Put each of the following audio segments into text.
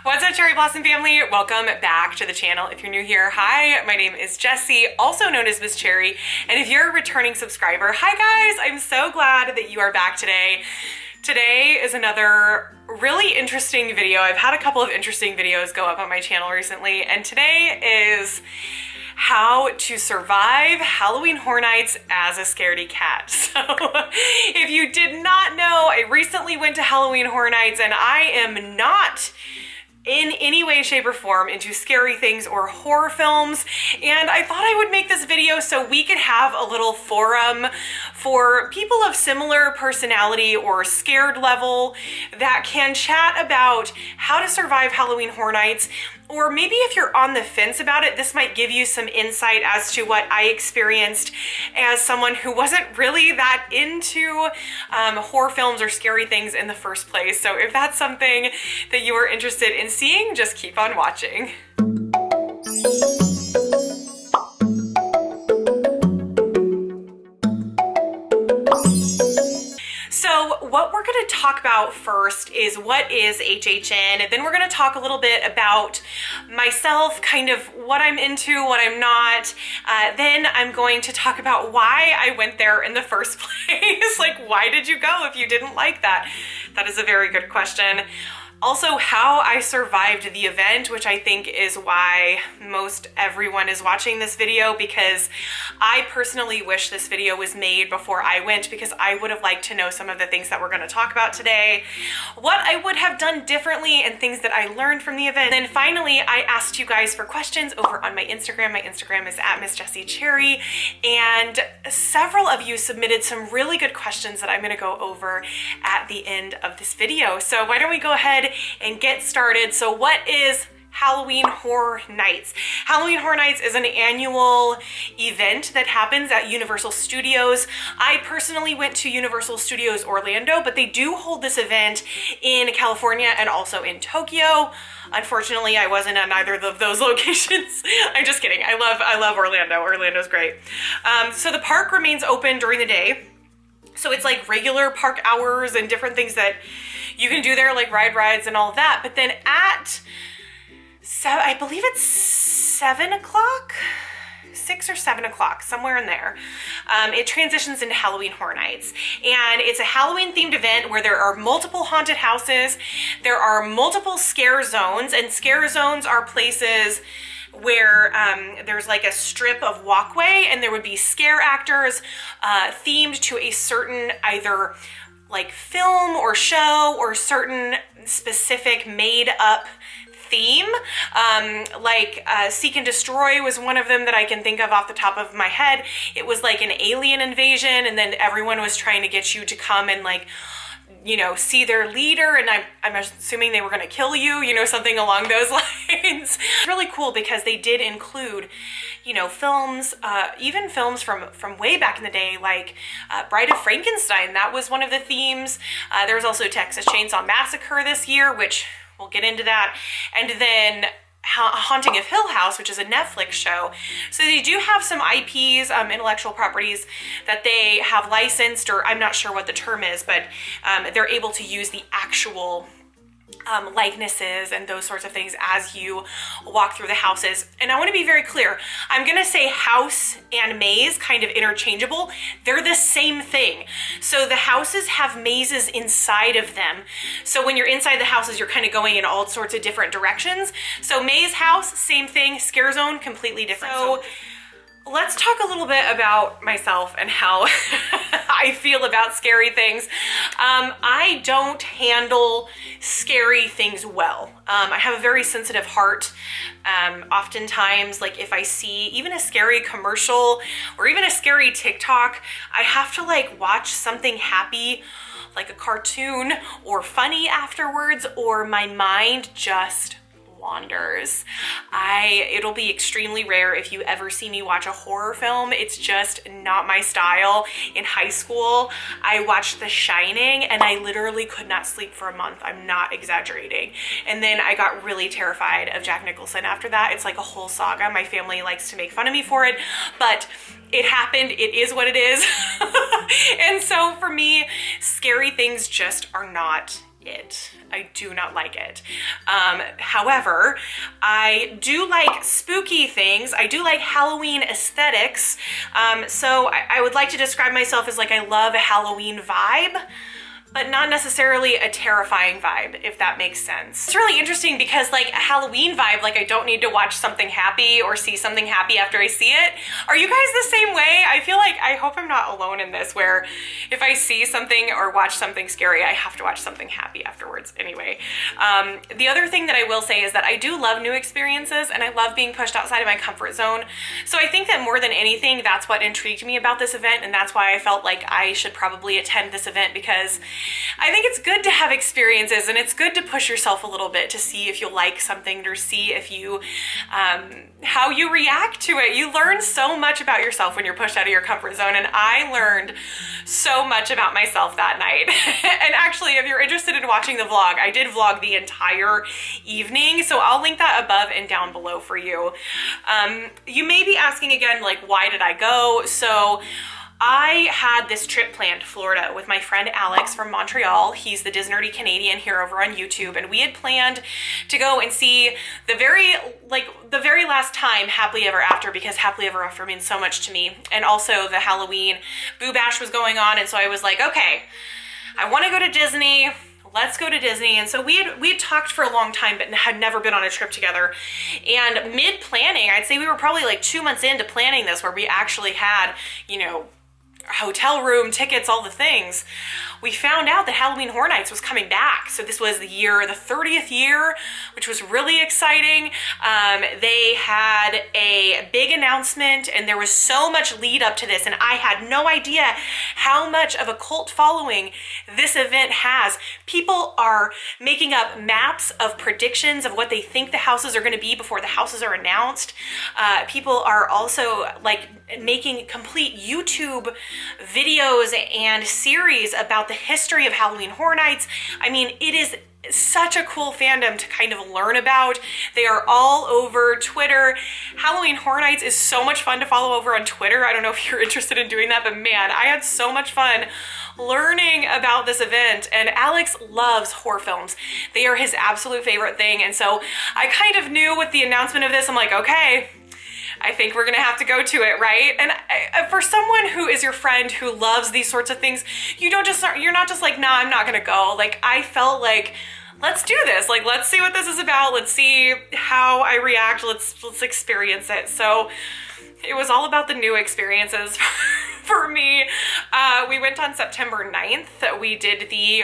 What's up, Cherry Blossom family? Welcome back to the channel. If you're new here, hi, my name is Jessi, also known as Miss Cherry. And if you're a returning subscriber, hi guys, I'm so glad that you are back today. Today is another really interesting video. I've had a couple of interesting videos go up on my channel recently, and today is how to survive Halloween Horror Nights as a scaredy cat. So if you did not know, I recently went to Halloween Horror Nights and I am not in any way, shape, or form into scary things or horror films, and I thought I would make this video so we could have a little forum for people of similar personality or scared level that can chat about how to survive Halloween Horror Nights. Or maybe if you're on the fence about it, this might give you some insight as to what I experienced as someone who wasn't really that into horror films or scary things in the first place. So if that's something that you are interested in seeing, just keep on watching. So what we're going to talk about first is what is HHN, and then we're going to talk a little bit about myself, kind of what I'm into, what I'm not. Then I'm going to talk about why I went there in the first place. Like, why did you go if you didn't like that? That is a very good question. Also, how I survived the event, which I think is why most everyone is watching this video, because I personally wish this video was made before I went, because I would have liked to know some of the things that we're going to talk about today, what I would have done differently, and things that I learned from the event. And then finally, I asked you guys for questions over on my Instagram. My Instagram is at Miss Jessi Cherry, and several of you submitted some really good questions that I'm going to go over at the end of this video. So why don't we go ahead and get started. So what is Halloween Horror Nights? Halloween Horror Nights is an annual event that happens at Universal Studios. I personally went to Universal Studios Orlando, but they do hold this event in California and also in Tokyo. Unfortunately, I wasn't at either of those locations. I'm just kidding. I love Orlando. Orlando's great. So the park remains open during the day. So it's like regular park hours and different things that you can do there, like ride rides and all of that. But then at, I believe it's 7 o'clock, 6 or 7 o'clock, somewhere in there, it transitions into Halloween Horror Nights. And it's a Halloween themed event where there are multiple haunted houses, there are multiple scare zones, and scare zones are places where there's like a strip of walkway and there would be scare actors themed to a certain either like film or show or certain specific made up theme. Seek and Destroy was one of them that I can think of off the top of my head. It was like an alien invasion, and then everyone was trying to get you to come and, like, you know, see their leader, and I'm assuming they were going to kill you, you know, something along those lines. It's really cool because they did include, you know, films, even films from way back in the day, like Bride of Frankenstein. That was one of the themes. There was also Texas Chainsaw Massacre this year, which we'll get into that. And then Haunting of Hill House, which is a Netflix show. So they do have some IPs, intellectual properties, that they have licensed, or I'm not sure what the term is, but they're able to use the actual likenesses and those sorts of things as you walk through the houses. And I want to be very clear, I'm going to say house and maze kind of interchangeable. They're the same thing. So the houses have mazes inside of them. So when you're inside the houses, you're kind of going in all sorts of different directions. So maze, house, same thing. Scare zone, completely different. So let's talk a little bit about myself and how I feel about scary things. I don't handle scary things well. I have a very sensitive heart. Oftentimes, like, if I see even a scary commercial or even a scary TikTok, I have to like watch something happy, like a cartoon, or funny afterwards, or my mind just wanders. It'll be extremely rare if you ever see me watch a horror film. It's just not my style. In high school, I watched The Shining and I literally could not sleep for a month. I'm not exaggerating. And then I got really terrified of Jack Nicholson after that. It's like a whole saga. My family likes to make fun of me for it, but it happened. It is what it is. And so for me, scary things just are not it. I do not like it. However, I do like spooky things. I do like Halloween aesthetics. So I would like to describe myself as like I love a Halloween vibe, but not necessarily a terrifying vibe, if that makes sense. It's really interesting because like a Halloween vibe, like I don't need to watch something happy or see something happy after I see it. Are you guys the same way? I feel like, I hope I'm not alone in this, where if I see something or watch something scary, I have to watch something happy afterwards anyway. The other thing that I will say is that I do love new experiences and I love being pushed outside of my comfort zone. So I think that more than anything, that's what intrigued me about this event, and that's why I felt like I should probably attend this event, because I think it's good to have experiences and it's good to push yourself a little bit to see if you like something or see if you, how you react to it. You learn so much about yourself when you're pushed out of your comfort zone, and I learned so much about myself that night. And actually, if you're interested in watching the vlog, I did vlog the entire evening, so I'll link that above and down below for you. You may be asking again, like, why did I go? So I had this trip planned to Florida with my friend Alex from Montreal. He's the Disnerdy Canadian here over on YouTube, and we had planned to go and see the very last time Happily Ever After, because Happily Ever After means so much to me, and also the Halloween Boo Bash was going on, and so I was like, okay, I want to go to Disney. Let's go to Disney. And so we had talked for a long time, but had never been on a trip together. And mid-planning, I'd say we were probably like 2 months into planning this, where we actually had, you know, hotel room, tickets, all the things. We found out that Halloween Horror Nights was coming back. So this was the 30th year, which was really exciting. They had a big announcement, and there was so much lead up to this, and I had no idea how much of a cult following this event has. People are making up maps of predictions of what they think the houses are going to be before the houses are announced. People are also like making complete YouTube videos and series about the history of Halloween Horror Nights. I mean, it is such a cool fandom to kind of learn about. They are all over Twitter. Halloween Horror Nights is so much fun to follow over on Twitter. I don't know if you're interested in doing that, but man, I had so much fun learning about this event. And Alex loves horror films. They are his absolute favorite thing. And so I kind of knew with the announcement of this, I'm like, okay, I think we're gonna have to go to it, right? And for someone who is your friend who loves these sorts of things, you're not just like, nah, I'm not gonna go. Like, I felt like, let's do this. Like, let's see what this is about. Let's see how I react. Let's experience it. So it was all about the new experiences for me. We went on September 9th. We did the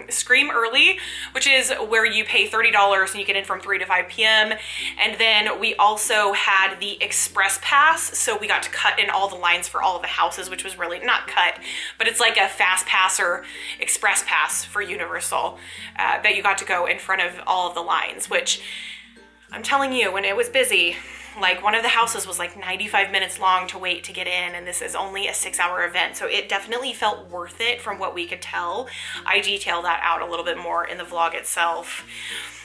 Scream Early, which is where you pay $30 and you get in from 3 to 5 p.m. And then we also had the Express Pass. So we got to cut in all the lines for all of the houses, which was really not cut, but it's like a Fast Pass or Express Pass for Universal that you got to go in front of all of the lines, which I'm telling you, when it was busy, like one of the houses was like 95 minutes long to wait to get in, and this is only a 6-hour event. So it definitely felt worth it from what we could tell. I detail that out a little bit more in the vlog itself.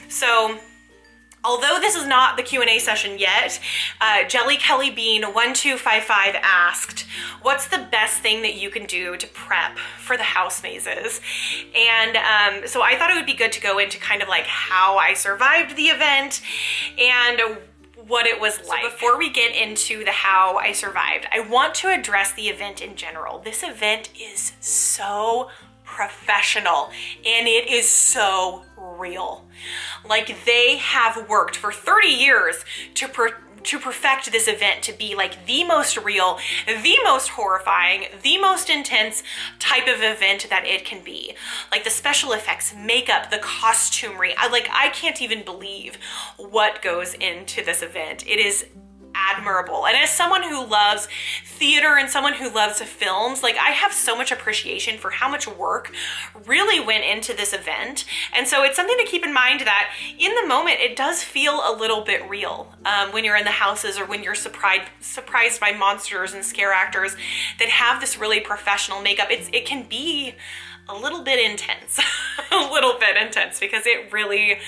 So although this is not the Q&A session yet, Jelly Kelly Bean 1255 asked, what's the best thing that you can do to prep for the house mazes? And so I thought it would be good to go into kind of like how I survived the event and what it was like. So before we get into the how I survived, I want to address the event in general. This event is so professional and it is so real. Like, they have worked for 30 years to perfect this event to be like the most real, the most horrifying, the most intense type of event that it can be. Like the special effects, makeup, the costumery. I can't even believe what goes into this event. It is admirable. And as someone who loves theater and someone who loves films, like, I have so much appreciation for how much work really went into this event. And so it's something to keep in mind that in the moment, it does feel a little bit real when you're in the houses or when you're surprised by monsters and scare actors that have this really professional makeup. It can be a little bit intense, because it really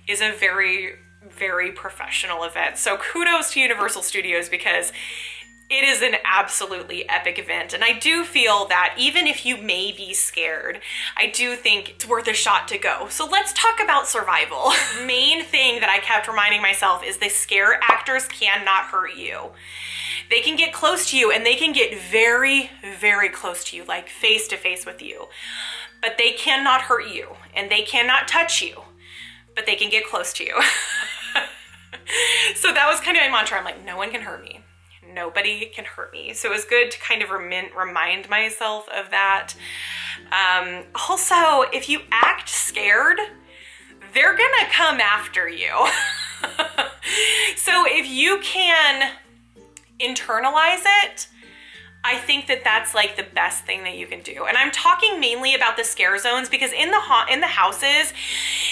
is a very, very professional event. So kudos to Universal Studios, because it is an absolutely epic event. And I do feel that even if you may be scared, I do think it's worth a shot to go. So let's talk about survival. Main thing that I kept reminding myself is the scare actors cannot hurt you. They can get close to you and they can get very, very close to you, like face to face with you, but they cannot hurt you and they cannot touch you, but they can get close to you. So that was kind of my mantra. I'm like, no one can hurt me. Nobody can hurt me. So it was good to kind of remind myself of that. Also, if you act scared, they're gonna come after you. So if you can internalize it, I think that that's like the best thing that you can do. And I'm talking mainly about the scare zones because in the houses,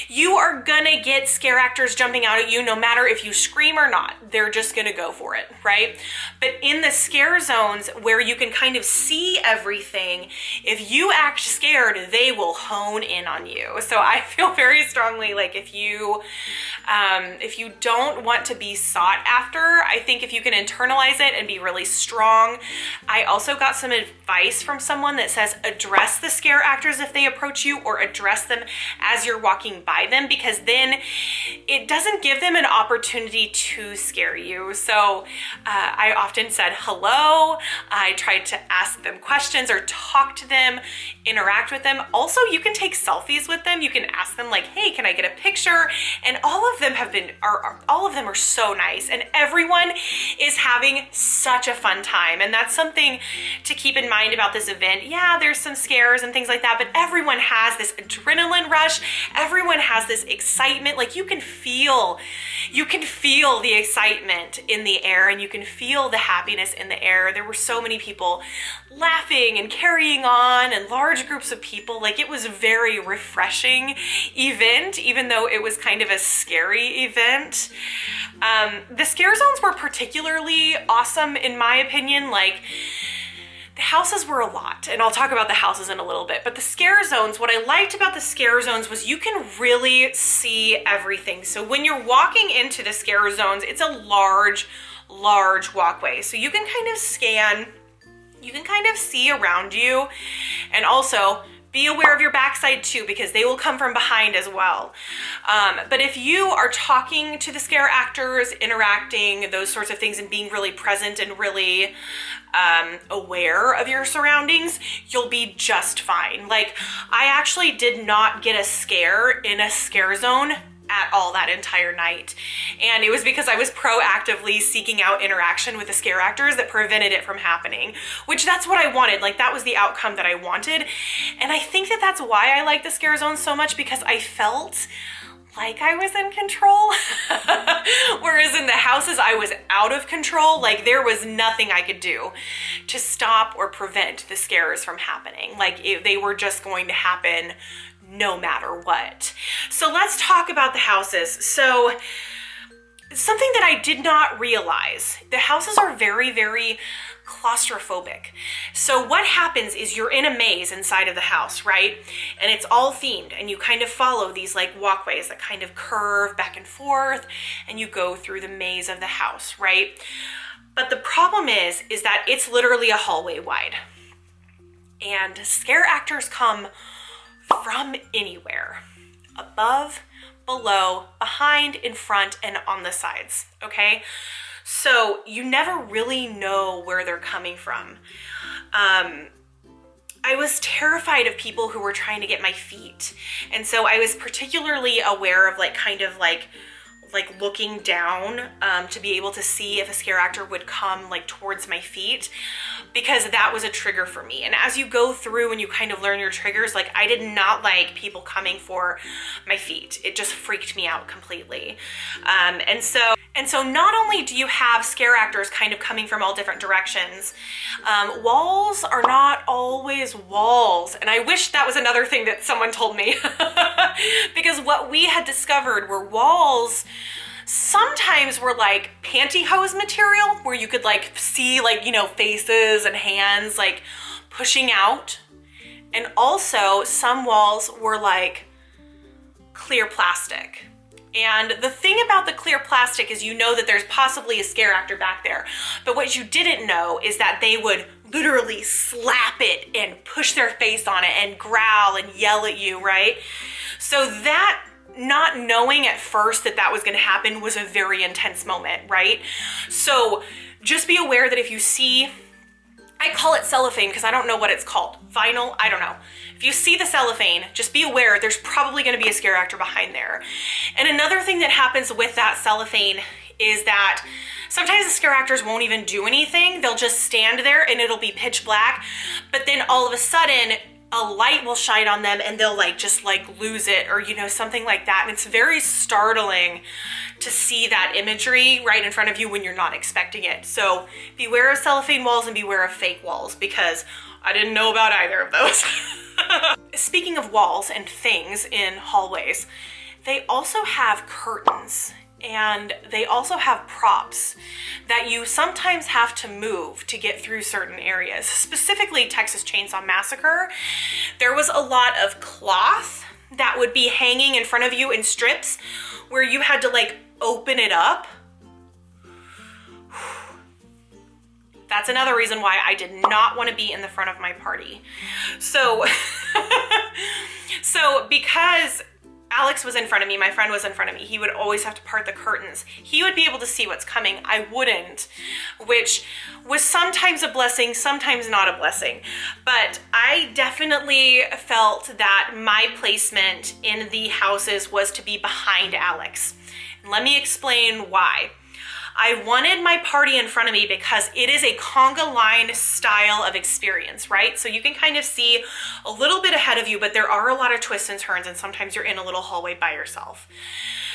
you are gonna get scare actors jumping out at you no matter if you scream or not. They're just gonna go for it, right? But in the scare zones where you can kind of see everything, if you act scared, they will hone in on you. So I feel very strongly like if you don't want to be sought after, I think if you can internalize it and be really strong. I also got some advice from someone that says address the scare actors if they approach you, or address them as you're walking by them, because then it doesn't give them an opportunity to scare you. So I often said hello. I tried to ask them questions or talk to them, interact with them. Also, you can take selfies with them. You can ask them like, hey, can I get a picture? And all of them are so nice, and everyone is having such a fun time. And that's something to keep in mind about this event. Yeah, there's some scares and things like that, but everyone has this adrenaline rush. Everyone has this excitement. Like you can feel the excitement in the air, and you can feel the happiness in the air. There were so many people laughing and carrying on, and large groups of people. Like it was a very refreshing event, even though it was kind of a scary event. The scare zones were particularly awesome in my opinion. Like the houses were a lot, and I'll talk about the houses in a little bit, but the scare zones, what I liked about the scare zones was you can really see everything. So when you're walking into the scare zones, it's a large walkway. So you can kind of scan, you can kind of see around you, and also be aware of your backside too, because they will come from behind as well. But if you are talking to the scare actors, interacting, those sorts of things, and being really present and really aware of your surroundings, you'll be just fine. Like I actually did not get a scare in a scare zone at all that entire night. And it was because I was proactively seeking out interaction with the scare actors that prevented it from happening, which that's what I wanted. Like that was the outcome that I wanted. And I think that that's why I like the scare zone so much, because I felt like I was in control. Whereas in the houses, I was out of control. Like there was nothing I could do to stop or prevent the scares from happening. Like they were just going to happen no matter what. So let's talk about the houses. So something that I did not realize, the houses are very, very claustrophobic. So what happens is you're in a maze inside of the house, right? And it's all themed, and you kind of follow these like walkways that kind of curve back and forth, and you go through the maze of the house, right? But the problem is that it's literally a hallway wide, and scare actors come from anywhere, above, below, behind, in front, and on the sides, okay? So you never really know where they're coming from. I was terrified of people who were trying to get my feet. And so I was particularly aware of like looking down to be able to see if a scare actor would come like towards my feet, because that was a trigger for me. And as you go through and you kind of learn your triggers, like I did not like people coming for my feet. It just freaked me out completely. And so not only do you have scare actors kind of coming from all different directions, walls are not always walls. And I wish that was another thing that someone told me, because what we had discovered were walls sometimes were like pantyhose material, where you could like see like, you know, faces and hands like pushing out. And also some walls were like clear plastic. And the thing about the clear plastic is you know that there's possibly a scare actor back there. But what you didn't know is that they would literally slap it and push their face on it and growl and yell at you, right? So that, not knowing at first that that was going to happen, was a very intense moment, right? So just be aware that if you see, I call it cellophane because I don't know what it's called. Vinyl, I don't know. If you see the cellophane, just be aware there's probably going to be a scare actor behind there. And another thing that happens with that cellophane is that sometimes the scare actors won't even do anything. They'll just stand there and it'll be pitch black. But then all of a sudden, a light will shine on them and they'll just lose it, or something like that. And it's very startling to see that imagery right in front of you when you're not expecting it. So beware of cellophane walls and beware of fake walls, because I didn't know about either of those. Speaking of walls and things in hallways, they also have curtains. And they also have props that you sometimes have to move to get through certain areas. Specifically, Texas Chainsaw Massacre, there was a lot of cloth that would be hanging in front of you in strips where you had to open it up. That's another reason why I did not want to be in the front of my party. So, because Alex was in front of me, my friend was in front of me, he would always have to part the curtains. He would be able to see what's coming. I wouldn't, which was sometimes a blessing, sometimes not a blessing. But I definitely felt that my placement in the houses was to be behind Alex. Let me explain why. I wanted my party in front of me because it is a conga line style of experience, right? So you can kind of see a little bit ahead of you, but there are a lot of twists and turns, and sometimes you're in a little hallway by yourself.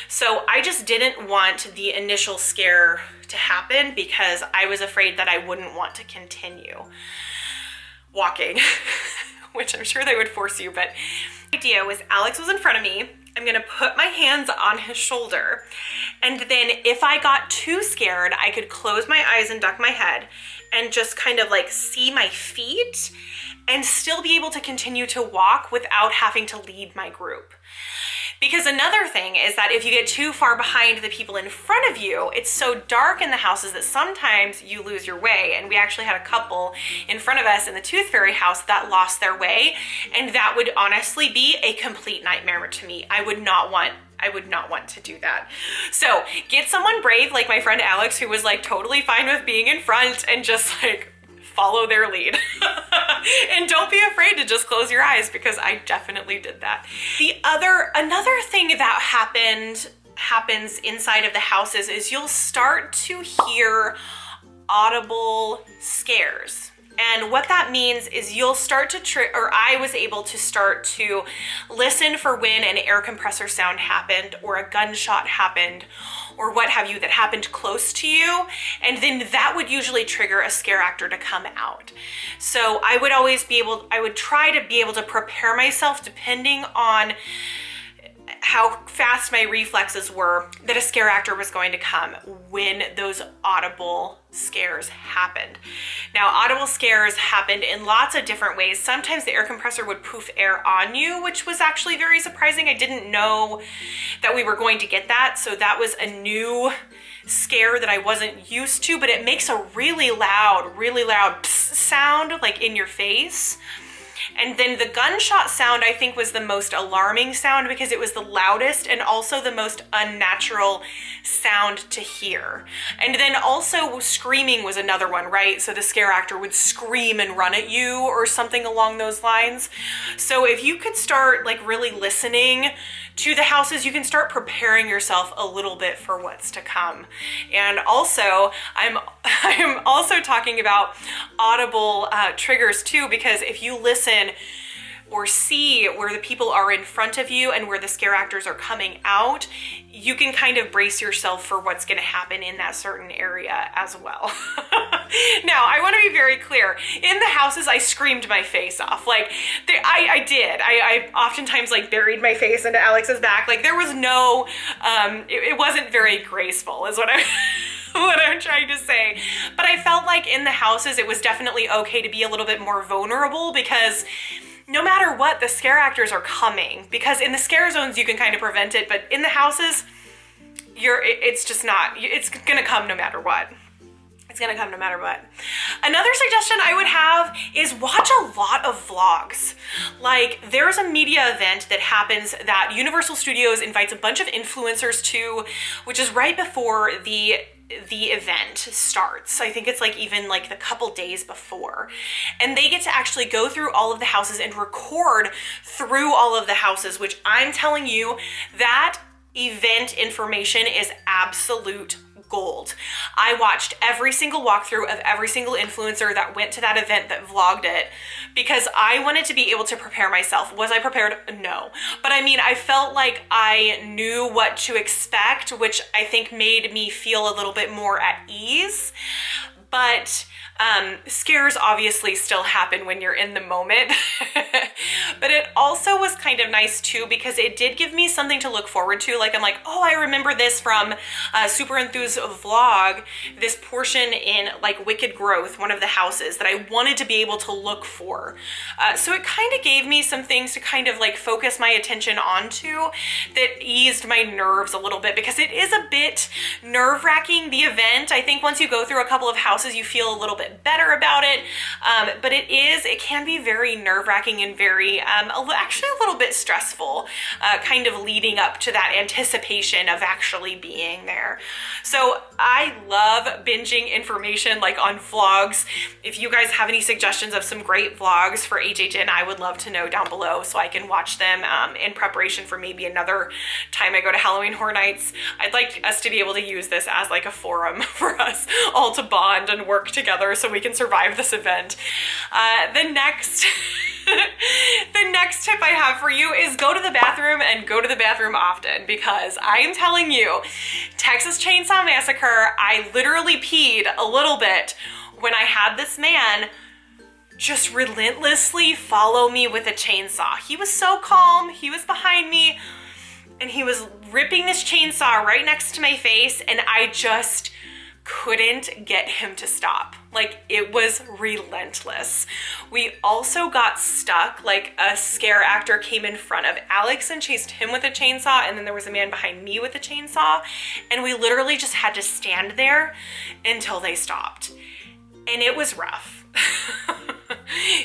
So I just didn't want the initial scare to happen because I was afraid that I wouldn't want to continue walking, which I'm sure they would force you, but the idea was Alex was in front of me. I'm gonna put my hands on his shoulder. And then if I got too scared, I could close my eyes and duck my head and just kind of see my feet and still be able to continue to walk without having to lead my group. Because another thing is that if you get too far behind the people in front of you, it's so dark in the houses that sometimes you lose your way. And we actually had a couple in front of us in the Tooth Fairy house that lost their way. And that would honestly be a complete nightmare to me. I would not want to do that. So get someone brave like my friend Alex, who was totally fine with being in front, and just follow their lead. And don't be afraid to just close your eyes, because I definitely did that. Another thing that happens inside of the houses is you'll start to hear audible scares. And what that means is you'll start to I was able to start to listen for when an air compressor sound happened, or a gunshot happened, or what have you, that happened close to you. And then that would usually trigger a scare actor to come out. So I would try to be able to prepare myself, depending on how fast my reflexes were, that a scare actor was going to come when those audible scares happened. Now, audible scares happened in lots of different ways. Sometimes the air compressor would poof air on you, which was actually very surprising. I didn't know that we were going to get that. So that was a new scare that I wasn't used to, but it makes a really loud psst sound in your face. And then the gunshot sound, I think, was the most alarming sound because it was the loudest and also the most unnatural sound to hear. And then also screaming was another one, right? So the scare actor would scream and run at you or something along those lines. So if you could start really listening to the houses, you can start preparing yourself a little bit for what's to come. And also, I'm also talking about audible triggers too, because if you listen or see where the people are in front of you and where the scare actors are coming out, you can kind of brace yourself for what's going to happen in that certain area as well. Now, I want to be very clear. In the houses, I screamed my face off. I did. I oftentimes buried my face into Alex's back. There was no, it wasn't very graceful is what I'm trying to say. But I felt in the houses, it was definitely okay to be a little bit more vulnerable, because no matter what, the scare actors are coming. Because in the scare zones, you can kind of prevent it, but in the houses, it's just not, it's gonna come no matter what. It's gonna come no matter what. Another suggestion I would have is watch a lot of vlogs. Like, there's a media event that happens that Universal Studios invites a bunch of influencers to, which is right before the event starts. I think it's like even like the couple days before. And they get to actually go through all of the houses and record through all of the houses, which I'm telling you, that event information is absolute gold. I watched every single walkthrough of every single influencer that went to that event that vlogged it because I wanted to be able to prepare myself. Was I prepared? No. But I mean, I felt like I knew what to expect, which I think made me feel a little bit more at ease. But scares obviously still happen when you're in the moment. But it also was kind of nice too because it did give me something to look forward to. Like, I'm like, oh, I remember this from Super Enthused vlog, this portion in like Wicked Growth, one of the houses that I wanted to be able to look for. So it kind of gave me some things to kind of like focus my attention onto that eased my nerves a little bit because it is a bit nerve-wracking, the event. I think once you go through a couple of houses, you feel a little bit better about it. But it can be very nerve-wracking and very, actually a little bit stressful, kind of leading up to that anticipation of actually being there. So I love binging information like on vlogs. If you guys have any suggestions of some great vlogs for HHN, I would love to know down below so I can watch them in preparation for maybe another time I go to Halloween Horror Nights. I'd like us to be able to use this as like a forum for us all to bond and work together so we can survive this event. The next tip I have for you is go to the bathroom and go to the bathroom often because I am telling you, Texas Chainsaw Massacre, I literally peed a little bit when I had this man just relentlessly follow me with a chainsaw. He was so calm, he was behind me, and he was ripping this chainsaw right next to my face, and I just couldn't get him to stop. Like, it was relentless. We also got stuck, like a scare actor came in front of Alex and chased him with a chainsaw, and then there was a man behind me with a chainsaw, and we literally just had to stand there until they stopped. And it was rough.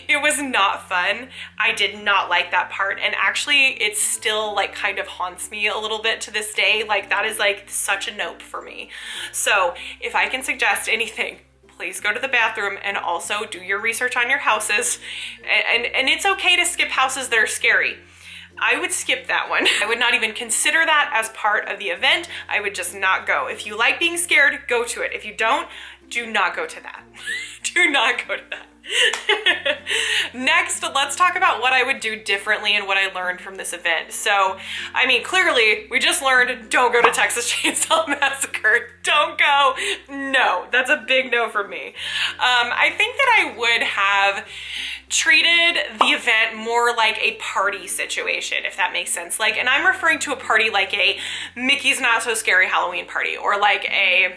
It was not fun. I did not like that part, and actually it still like kind of haunts me a little bit to this day. Like, that is like such a nope for me. So if I can suggest anything, please go to the bathroom and also do your research on your houses. And it's okay to skip houses that are scary. I would skip that one. I would not even consider that as part of the event. I would just not go. If you like being scared, go to it. If you don't, do not go to that. Do not go to that. Next, let's talk about what I would do differently and what I learned from this event. So, I mean, clearly, we just learned don't go to Texas Chainsaw Massacre. Don't go. No, that's a big no for me. I think that I would have treated the event more like a party situation, if that makes sense. Like, and I'm referring to a party like a Mickey's Not So Scary Halloween party, or like a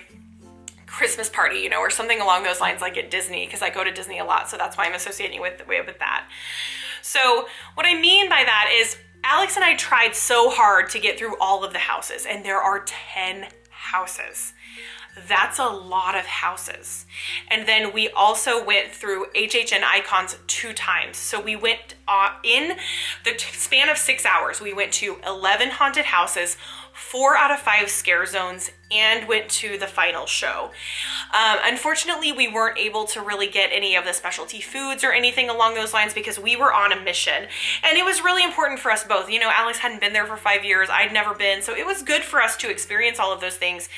Christmas party, you know, or something along those lines, like at Disney, because I go to Disney a lot, so that's why I'm associating with that. So what I mean by that is Alex and I tried so hard to get through all of the houses, and there are 10 houses. That's a lot of houses. And then we also went through HHN Icons 2 times. So we went in the span of 6 hours, we went to 11 haunted houses, 4 out of 5 scare zones, and went to the final show. Unfortunately, we weren't able to really get any of the specialty foods or anything along those lines because we were on a mission. And it was really important for us both. You know, Alex hadn't been there for 5 years. I'd never been. So it was good for us to experience all of those things.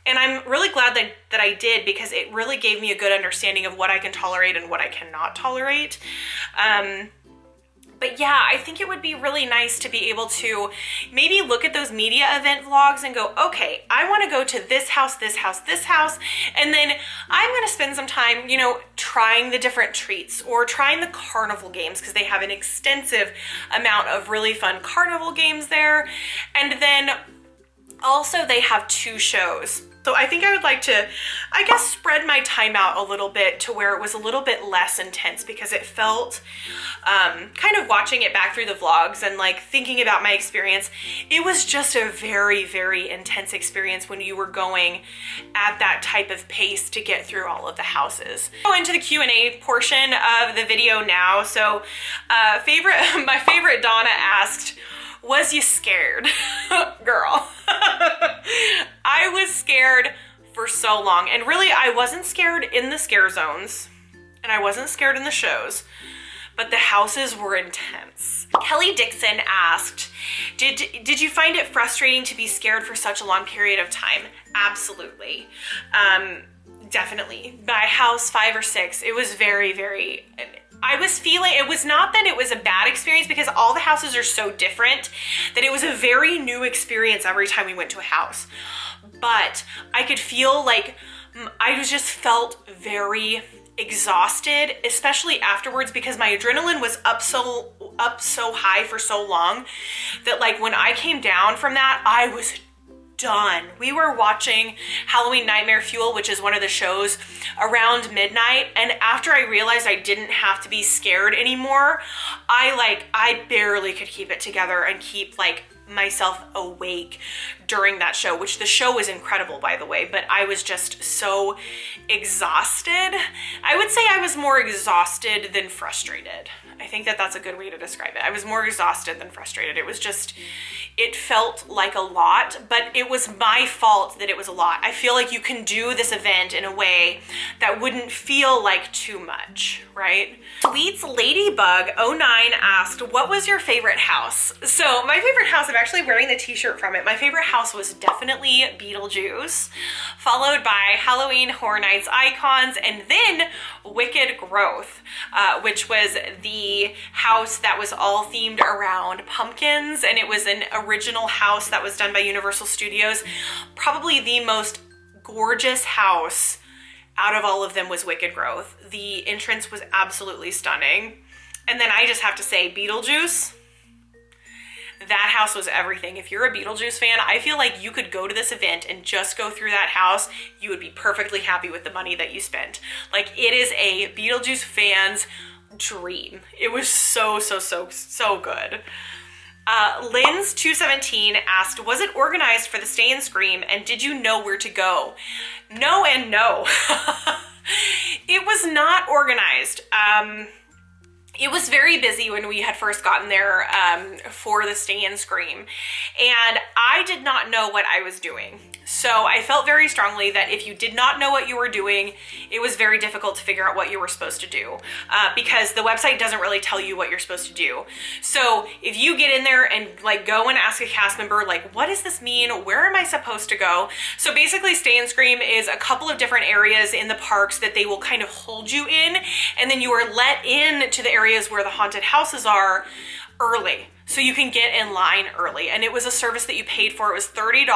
And I'm really glad that I did, because it really gave me a good understanding of what I can tolerate and what I cannot tolerate. But yeah, I think it would be really nice to be able to maybe look at those media event vlogs and go, okay, I want to go to this house, this house, this house. And then I'm going to spend some time, you know, trying the different treats or trying the carnival games, because they have an extensive amount of really fun carnival games there. And then Also, they have 2 shows. So I think I would like to, I guess, spread my time out a little bit to where it was a little bit less intense, because it felt, kind of watching it back through the vlogs and like thinking about my experience, it was just a very, very intense experience when you were going at that type of pace to get through all of the houses. Go into the Q&A portion of the video now. So my favorite Donna asked, was you scared? Girl. I was scared for so long, and really I wasn't scared in the scare zones and I wasn't scared in the shows, but the houses were intense. Kelly Dixon asked, did you find it frustrating to be scared for such a long period of time? Absolutely. Definitely. By house 5 or 6, it was very, very, I was feeling, it was not that it was a bad experience, because all the houses are so different that it was a very new experience every time we went to a house. But I could feel like I just felt very exhausted, especially afterwards, because my adrenaline was up so high for so long that like when I came down from that, I was done. We were watching Halloween Nightmare Fuel, which is one of the shows, around midnight, and after I realized I didn't have to be scared anymore, I barely could keep it together and keep like myself awake during that show, which the show was incredible, by the way, but I was just so exhausted. I would say I was more exhausted than frustrated. I think that that's a good way to describe it. I was more exhausted than frustrated. It was just, it felt like a lot, but it was my fault that it was a lot. I feel like you can do this event in a way that wouldn't feel like too much, right? Sweets Ladybug 09 asked, what was your favorite house? So my favorite house, I'm actually wearing the t-shirt from it. My favorite house was definitely Beetlejuice, followed by Halloween Horror Nights Icons, and then Wicked Growth, which was the house that was all themed around pumpkins, and it was an original house that was done by Universal Studios. Probably the most gorgeous house out of all of them was Wicked Growth. The entrance was absolutely stunning. And then I just have to say, Beetlejuice, that house was everything. If you're a Beetlejuice fan, I feel like you could go to this event and just go through that house. You would be perfectly happy with the money that you spent. Like, it is a Beetlejuice fan's dream. It was so good. Lynn's 217 asked, was it organized for the Stay and Scream, and did you know where to go? No and no. It was not organized. It was very busy when we had first gotten there for the Stay and Scream, and I did not know what I was doing. So I felt very strongly that if you did not know what you were doing, it was very difficult to figure out what you were supposed to do, because the website doesn't really tell you what you're supposed to do. So if you get in there and like go and ask a cast member, like, what does this mean? Where am I supposed to go? So basically Stay and Scream is a couple of different areas in the parks that they will kind of hold you in, and then you are let in to the areas where the haunted houses are early. So you can get in line early, and it was a service that you paid for. It was $30,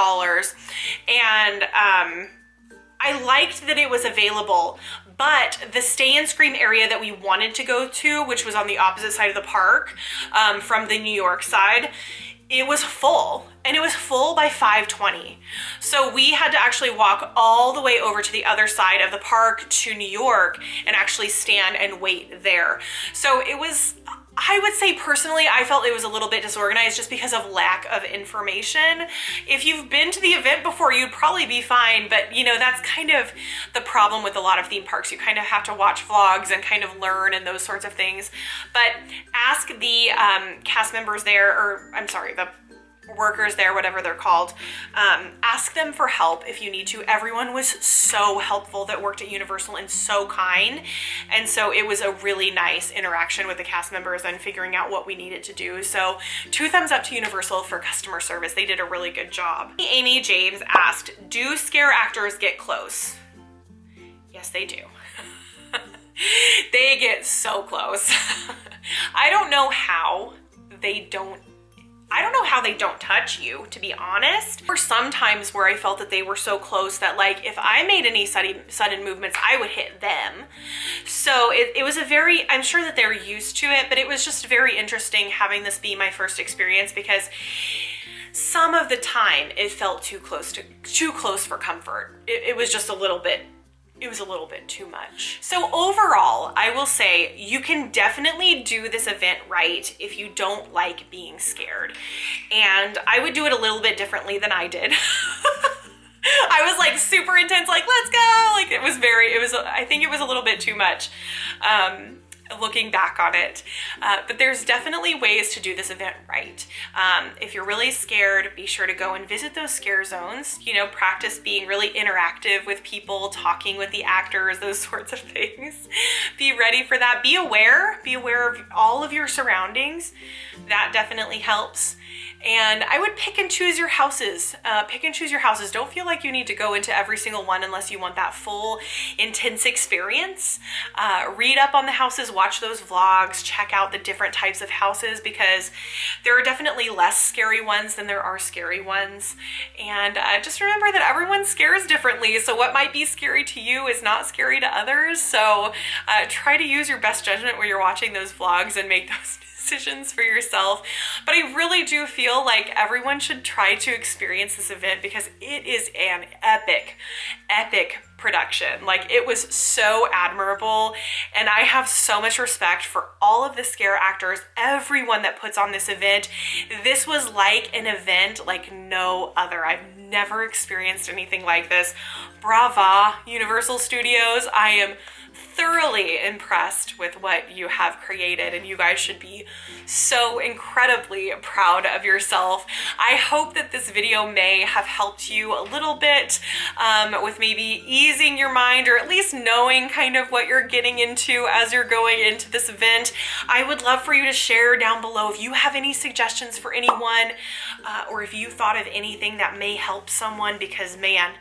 and I liked that it was available, but the Stay and Scream area that we wanted to go to, which was on the opposite side of the park from the New York side, it was full, and it was full by 5:20. So we had to actually walk all the way over to the other side of the park to New York and actually stand and wait there. So it was, I would say personally, I felt it was a little bit disorganized just because of lack of information. If you've been to the event before, you'd probably be fine, but you know, that's kind of the problem with a lot of theme parks. You kind of have to watch vlogs and kind of learn and those sorts of things. But ask the cast members there, or I'm sorry, the workers there, whatever they're called, ask them for help if you need to. Everyone was so helpful that worked at Universal and so kind, and so it was a really nice interaction with the cast members and figuring out what we needed to do. So 2 thumbs up to Universal for customer service. They did a really good job. Amy James asked, do scare actors get close? Yes, they do. They get so close. I don't know how they don't touch you, to be honest. There were some times where I felt that they were so close that like if I made any sudden movements, I would hit them. So it was a very, I'm sure that they're used to it, but it was just very interesting having this be my first experience, because some of the time it felt too close for comfort. It was just a little bit too much. So overall, I will say you can definitely do this event right if you don't like being scared. And I would do it a little bit differently than I did. I was like super intense, like, let's go. Like I think it was a little bit too much. Looking back on it, but there's definitely ways to do this event right. If you're really scared, be sure to go and visit those scare zones, you know, practice being really interactive with people, talking with the actors, those sorts of things. Be ready for that. Be aware of all of your surroundings. That definitely helps. And I would pick and choose your houses. Don't feel like you need to go into every single one unless you want that full, intense experience. Read up on the houses, watch those vlogs, check out the different types of houses, because there are definitely less scary ones than there are scary ones. And just remember that everyone scares differently. So what might be scary to you is not scary to others. So try to use your best judgment when you're watching those vlogs and make those decisions for yourself. But I really do feel like everyone should try to experience this event because it is an epic production. Like, it was so admirable, and I have so much respect for all of the scare actors, everyone that puts on this event. This was like an event like no other. I've never experienced anything like this. Brava, Universal Studios. I am thoroughly impressed with what you have created, and you guys should be so incredibly proud of yourself. I hope that this video may have helped you a little bit with maybe easing your mind, or at least knowing kind of what you're getting into as you're going into this event. I would love for you to share down below if you have any suggestions for anyone, or if you thought of anything that may help someone, because man,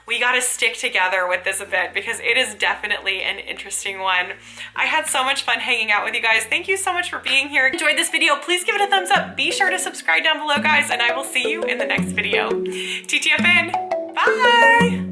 we got to stick together with this event because it is definitely an interesting one. I had so much fun hanging out with you guys. Thank you so much for being here. Enjoyed this video, please give it a thumbs up. Be sure to subscribe down below, guys, and I will see you in the next video. TTFN, bye!